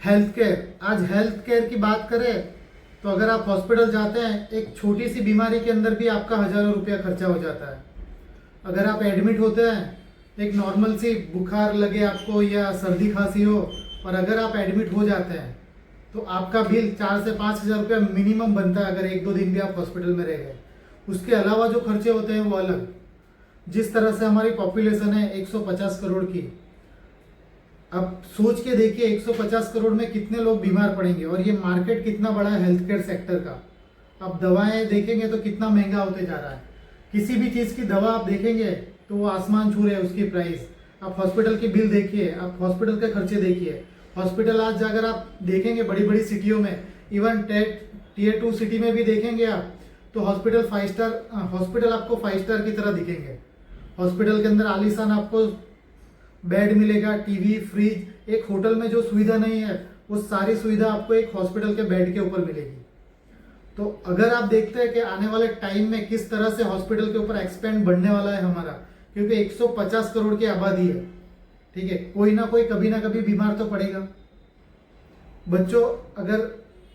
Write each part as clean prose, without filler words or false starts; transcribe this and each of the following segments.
Health care, आज health care की बात करें तो अगर आप हॉस्पिटल जाते हैं, एक छोटी सी बीमारी के अंदर भी आपका हज़ारों रुपया खर्चा हो जाता है। अगर आप एडमिट होते हैं, एक नॉर्मल सी बुखार लगे आपको या सर्दी खांसी हो, और अगर आप एडमिट हो जाते हैं तो आपका बिल 4 से 5 हज़ार रुपया मिनिमम बनता है, अगर 1-2 दिन भी आप हॉस्पिटल में रह गए। उसके अलावा जो खर्चे होते हैं वो अलग। जिस तरह से हमारी पॉपुलेशन है 150 करोड़ की, अब सोच के देखिए 150 करोड़ में कितने लोग बीमार पड़ेंगे, और ये मार्केट कितना बड़ा है हेल्थ केयर सेक्टर का। अब दवाएं देखेंगे तो कितना महंगा होते जा रहा है। किसी भी चीज़ की दवा आप देखेंगे तो वो आसमान छू रहे हैं उसकी प्राइस। आप हॉस्पिटल के बिल देखिए, आप हॉस्पिटल के खर्चे देखिए। हॉस्पिटल आज अगर आप देखेंगे बड़ी बड़ी सिटियों में, इवन टीयर 2 सिटी में भी देखेंगे आप, तो हॉस्पिटल 5 स्टार हॉस्पिटल आपको 5 स्टार की तरह दिखेंगे। हॉस्पिटल के अंदर आलीशान आपको बेड मिलेगा, टीवी, फ्रिज। एक होटल में जो सुविधा नहीं है वो सारी सुविधा आपको एक हॉस्पिटल के बेड के ऊपर मिलेगी। तो अगर आप देखते हैं कि आने वाले टाइम में किस तरह से हॉस्पिटल के ऊपर एक्सपेंड बढ़ने वाला है हमारा, क्योंकि 150 करोड़ की आबादी है, ठीक है, कोई ना कोई कभी ना कभी बीमार तो पड़ेगा। बच्चों, अगर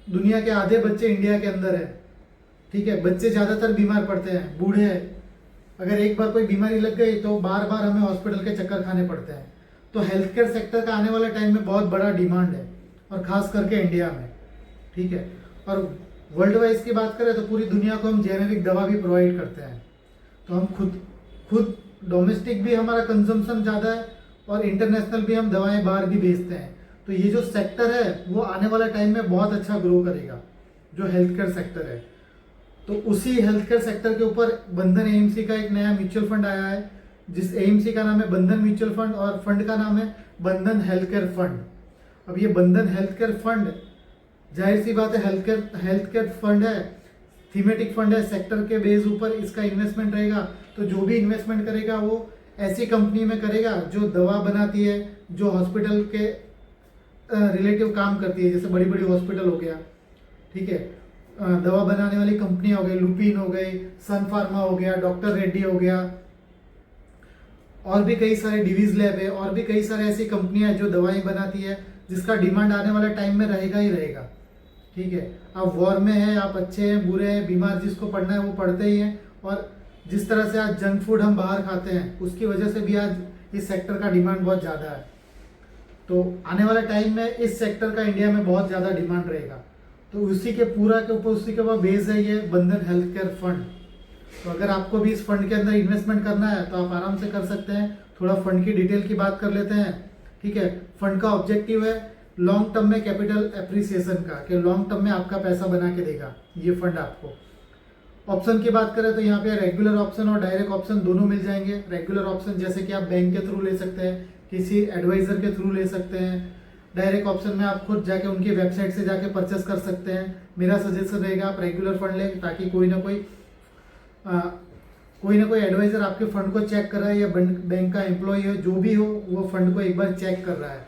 दुनिया के आधे बच्चे इंडिया के अंदर है, ठीक है, बच्चे ज्यादातर बीमार पड़ते हैं, बूढ़े हैं। अगर एक बार कोई बीमारी लग गई तो बार बार हमें हॉस्पिटल के चक्कर खाने पड़ते हैं। तो हेल्थ केयर सेक्टर का आने वाले टाइम में बहुत बड़ा डिमांड है, और खास करके इंडिया में, ठीक है। और वर्ल्ड वाइज की बात करें तो पूरी दुनिया को हम जेनेरिक दवा भी प्रोवाइड करते हैं। तो हम खुद डोमेस्टिक भी हमारा कंजम्पशन ज़्यादा है, और इंटरनेशनल भी हम दवाएं बाहर भी भेजते हैं। तो ये जो सेक्टर है वो आने वाला टाइम में बहुत अच्छा ग्रो करेगा, जो हेल्थ केयर सेक्टर है। तो उसी हेल्थ केयर सेक्टर के ऊपर बंधन एएमसी का एक नया म्यूचुअल फंड आया है, जिस एएमसी का नाम है बंधन म्यूचुअल फंड, और फंड का नाम है बंधन हेल्थ केयर फंड। अब ये बंधन हेल्थ केयर फंड, जाहिर सी बात है, हेल्थ केयर फंड है, थीमेटिक फंड है, सेक्टर के बेस ऊपर इसका इन्वेस्टमेंट रहेगा। तो जो भी इन्वेस्टमेंट करेगा वो ऐसी कंपनी में करेगा जो दवा बनाती है, जो हॉस्पिटल के रिलेटिव काम करती है, जैसे बड़ी बड़ी हॉस्पिटल हो गया, ठीक है, दवा बनाने वाली कंपनियां हो गई, लुपिन हो गई, सन फार्मा हो गया, डॉक्टर रेड्डी हो गया, और भी कई सारे डिवीज लैब है, और भी कई सारे ऐसी कंपनियां हैं जो दवाएं बनाती है, जिसका डिमांड आने वाले टाइम में रहेगा ही रहेगा, ठीक है। आप वॉर में हैं, आप अच्छे हैं, बुरे हैं, बीमार, जिसको पढ़ना है वो पढ़ते ही हैं। और जिस तरह से आज जंक फूड हम बाहर खाते हैं, उसकी वजह से भी आज इस सेक्टर का डिमांड बहुत ज़्यादा है। तो आने वाले टाइम में इस सेक्टर का इंडिया में बहुत ज़्यादा डिमांड रहेगा। तो उसी के ऊपर बेस है ये बंधन हेल्थ केयर फंड। तो अगर आपको भी इस फंड के अंदर इन्वेस्टमेंट करना है तो आप आराम से कर सकते हैं। थोड़ा फंड की डिटेल की बात कर लेते हैं, ठीक है। फंड का ऑब्जेक्टिव है लॉन्ग टर्म में कैपिटल एप्रिसिएशन का, कि लॉन्ग टर्म में आपका पैसा बना के देगा ये फंड आपको। ऑप्शन की बात करें तो यहाँ पे रेगुलर ऑप्शन और डायरेक्ट ऑप्शन दोनों मिल जाएंगे। रेगुलर ऑप्शन जैसे कि आप बैंक के थ्रू ले सकते हैं, किसी एडवाइजर के थ्रू ले सकते हैं। डायरेक्ट ऑप्शन में आप खुद जाके उनकी वेबसाइट से जाके परचेस कर सकते हैं। मेरा सजेशन रहेगा आप रेगुलर फंड लें, ताकि कोई ना कोई एडवाइजर आपके फंड को चेक कर रहा है, या बैंक का एम्प्लॉय हो, जो भी हो, वो फंड को एक बार चेक कर रहा है,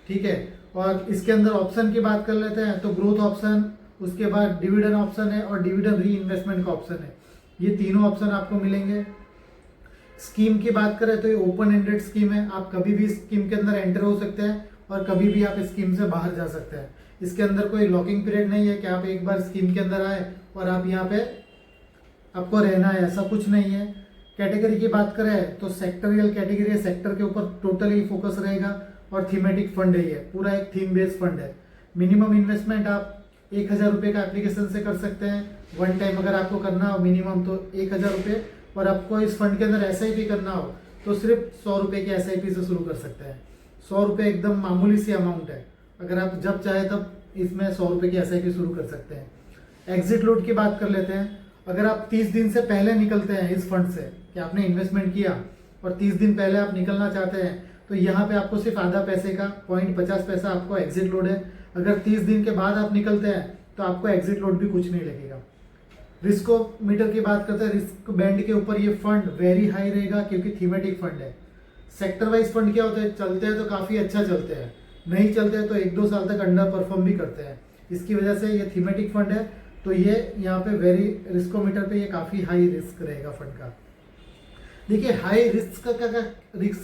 ठीक है। और इसके अंदर ऑप्शन की बात कर लेते हैं तो ग्रोथ ऑप्शन, उसके बाद डिविडेंड ऑप्शन है, और डिविडेंड री इन्वेस्टमेंट का ऑप्शन है। ये तीनों ऑप्शन आपको मिलेंगे। स्कीम की बात करें तो ये ओपन एंडेड स्कीम है, आप कभी भी स्कीम के अंदर एंटर हो सकते हैं, और कभी भी आप स्कीम से बाहर जा सकते हैं। इसके अंदर कोई लॉकिंग पीरियड नहीं है कि आप एक बार स्कीम के अंदर आए और आप यहाँ पे आपको रहना है, ऐसा कुछ नहीं है। कैटेगरी की बात करें तो सेक्टरियल कैटेगरी है, सेक्टर के ऊपर टोटली फोकस रहेगा, और थीमेटिक फंड है, ये पूरा एक थीम बेस्ड फंड है। मिनिमम इन्वेस्टमेंट आप 1,000 रुपये का एप्लीकेशन से कर सकते हैं, वन टाइम अगर आपको करना हो मिनिमम तो 1,000 रुपये। और आपको इस फंड के अंदर SIP करना हो तो सिर्फ 100 रुपये की SIP से शुरू कर सकते हैं। 100 रुपये एकदम मामूली सी अमाउंट है, अगर आप जब चाहे तब इसमें 100 रुपये की SIP शुरू कर सकते हैं। एग्जिट लोड की बात कर लेते हैं। अगर आप 30 दिन से पहले निकलते हैं इस फंड से, कि आपने इन्वेस्टमेंट किया और 30 दिन पहले आप निकलना चाहते हैं, तो यहाँ पे आपको सिर्फ आधा पैसे का 0.50 पैसा आपको एग्जिट लोड है। अगर 30 दिन के बाद आप निकलते हैं तो आपको एग्जिट लोड भी कुछ नहीं लगेगा। रिस्कोमीटर की बात करते हैं, रिस्क बैंड के ऊपर ये फंड वेरी हाई रहेगा, क्योंकि थीमेटिक फंड है। सेक्टर वाइज फंड क्या होते हैं, चलते हैं तो काफ़ी अच्छा चलते हैं, नहीं चलते हैं तो 1-2 साल तक अंडर परफॉर्म भी करते हैं। इसकी वजह से ये थीमेटिक फंड है, तो ये यहाँ पे वेरी रिस्कोमीटर पे ये काफ़ी हाई रिस्क रहेगा फंड का। देखिए हाई रिस्क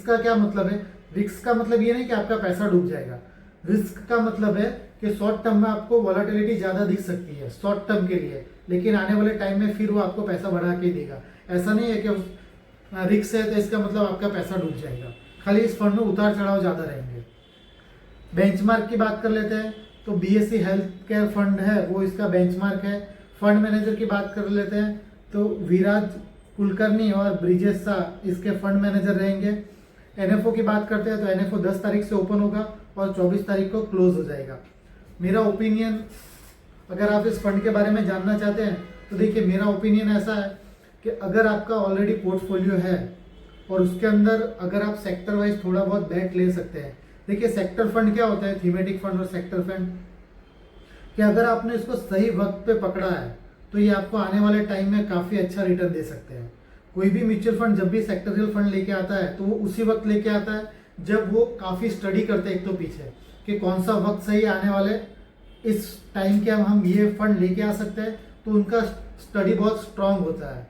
का क्या मतलब है। रिस्क का मतलब ये नहीं कि आपका पैसा डूब जाएगा। रिस्क का मतलब है कि शॉर्ट टर्म में आपको वॉलेटिलिटी ज़्यादा दिख सकती है शॉर्ट टर्म के लिए, लेकिन आने वाले टाइम में फिर वो आपको पैसा बढ़ा के देगा। ऐसा नहीं है कि रिस्क है तो इसका मतलब आपका पैसा डूब जाएगा। खाली इस फंड में उतार चढ़ाव ज़्यादा रहेंगे। बेंचमार्क की बात कर लेते हैं तो बीएससी हेल्थ केयर फंड है वो इसका बेंचमार्क है। फंड मैनेजर की बात कर लेते हैं तो विराज कुलकर्णी और ब्रिजेश शाह इसके फंड मैनेजर रहेंगे। एनएफओ की बात करते हैं तो एनएफओ 10 तारीख से ओपन होगा और 24 तारीख को क्लोज हो जाएगा। मेरा ओपिनियन, अगर आप इस फंड के बारे में जानना चाहते हैं तो देखिए, मेरा ओपिनियन ऐसा है कि अगर आपका ऑलरेडी पोर्टफोलियो है और उसके अंदर अगर आप सेक्टर वाइज थोड़ा बहुत बैट ले सकते हैं। देखिए, सेक्टर फंड क्या होता है, थीमेटिक फंड और सेक्टर फंड, कि अगर आपने इसको सही वक्त पे पकड़ा है तो ये आपको आने वाले टाइम में काफ़ी अच्छा रिटर्न दे सकते हैं। कोई भी म्यूचुअल फंड जब भी सेक्टरियल फंड लेके आता है तो वो उसी वक्त लेके आता है जब वो काफ़ी स्टडी करते हैं एक तो पीछे कि कौन सा वक्त सही आने वाले इस टाइम के हम ये फंड लेके आ सकते हैं, तो उनका स्टडी बहुत स्ट्रांग होता है।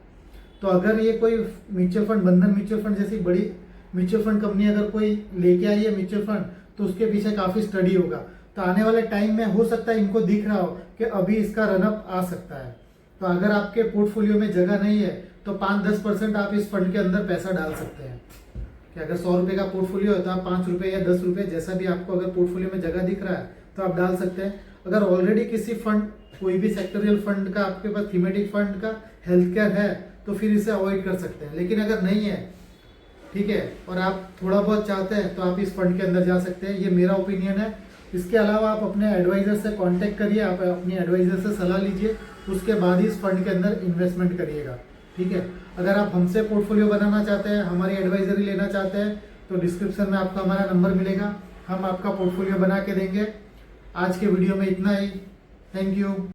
तो अगर ये कोई म्यूचुअल फंड, बंधन म्यूचुअल फंड जैसी बड़ी म्यूचुअल फंड कंपनी अगर कोई लेके आई है म्यूचुअल फंड, तो उसके पीछे काफ़ी स्टडी होगा। तो आने वाले टाइम में हो सकता है इनको दिख रहा हो कि अभी इसका रनअप आ सकता है। तो अगर आपके पोर्टफोलियो में जगह नहीं है तो 5-10% आप इस फंड के अंदर पैसा डाल सकते हैं। कि अगर 100 रुपये का पोर्टफोलियो है तो आप 5 रुपये या 10 रुपये, जैसा भी आपको अगर पोर्टफोलियो में जगह दिख रहा है तो आप डाल सकते हैं। अगर ऑलरेडी किसी फंड, कोई भी सेक्टरियल फंड का आपके पास, थीमेटिक फंड का, हेल्थ केयर है, तो फिर इसे अवॉइड कर सकते हैं। लेकिन अगर नहीं है, ठीक है, और आप थोड़ा बहुत चाहते हैं तो आप इस फंड के अंदर जा सकते हैं। ये मेरा ओपिनियन है। इसके अलावा आप अपने एडवाइजर से कांटेक्ट करिए, आप अपनी एडवाइजर से सलाह लीजिए, उसके बाद ही इस फंड के अंदर इन्वेस्टमेंट करिएगा। ठीक है, अगर आप हमसे पोर्टफोलियो बनाना चाहते हैं, हमारी एडवाइजरी लेना चाहते हैं, तो डिस्क्रिप्शन में आपको हमारा नंबर मिलेगा, हम आपका पोर्टफोलियो बना के देंगे। आज के वीडियो में इतना ही। Thank you.